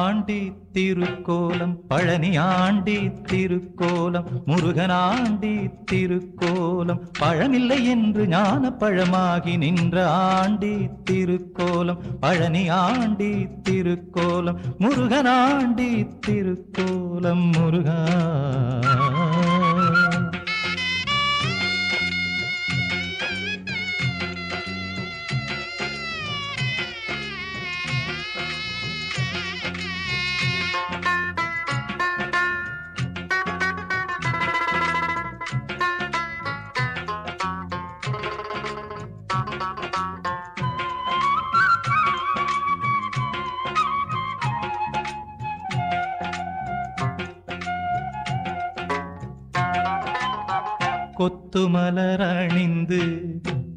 Aunty திருக்கோலம் Palani aunty திருக்கோலம் முருகனாண்டி திருக்கோலம் பழமில்லை என்று ஞான பழமாகி நின்ற ஆண்டி திருக்கோலம் பழனி ஆண்டி திருக்கோலம் முருகனாண்டி திருக்கோலம் முருகா. கொத்து மலர் அணிந்து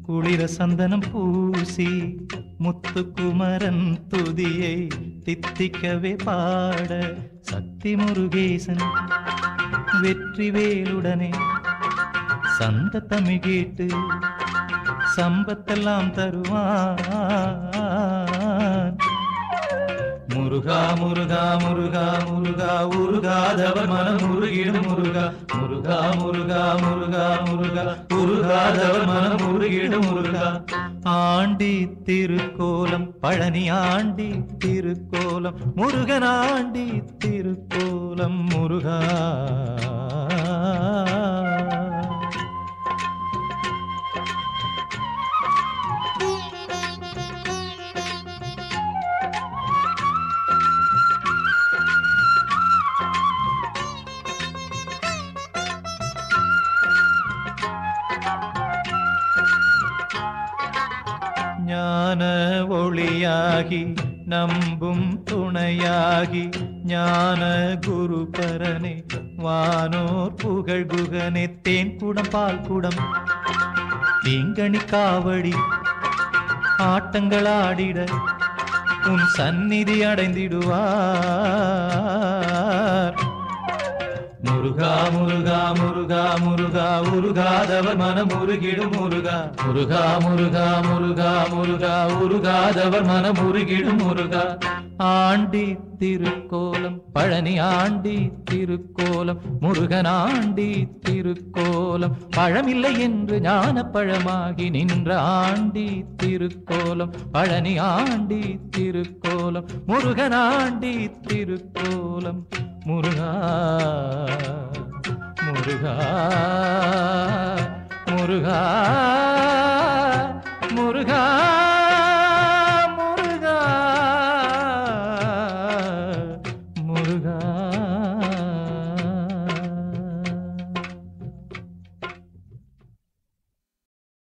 குளிர சந்தனம் பூசி முத்துக்குமரன் துதியை தித்திக்கவே பாட சக்தி முருகேசன் வெற்றி வேலுடனே சந்த தமிழ் கேட்டு சம்பத்தெல்லாம் தருவான். முருகா முருகா முருகா முருகா உருகாதவர் மனம் முருகிடும் முருகா முருகா முருகா முருகா முருகா உருகாதவர் மனம் முருகிடும் முருகா. ஆண்டி திருக்கோலம் பழனி ஆண்டி திருக்கோலம் முருகனாண்டி திருக்கோலம் முருகா. ஞான ஒளியாகி நம்பும் துணையாகி ஞான குரு பரனே வானோர் புகழ் குகனே தேன் குடம் பால் குடம் தீங்கணி காவடி ஆட்டங்களாடிட உன் சந்நிதி அடைந்திடுவார். முருகா முருகா முருகா முருகா உருகாதவர் மனம் முருகிடும் முருகா முருகா முருகா முருகா முருகா உருகாதவர் மனம் முருகிடும் முருகா. ஆண்டி திருக்கோலம் பழனி ஆண்டி திருக்கோலம் முருகனாண்டி திருக்கோலம் பழமில்லை என்று ஞான பழமாகி நின்ற ஆண்டி திருக்கோலம் பழனி ஆண்டி திருக்கோலம் முருகனாண்டி திருக்கோலம் முருகா முருகா முருகா முருகா.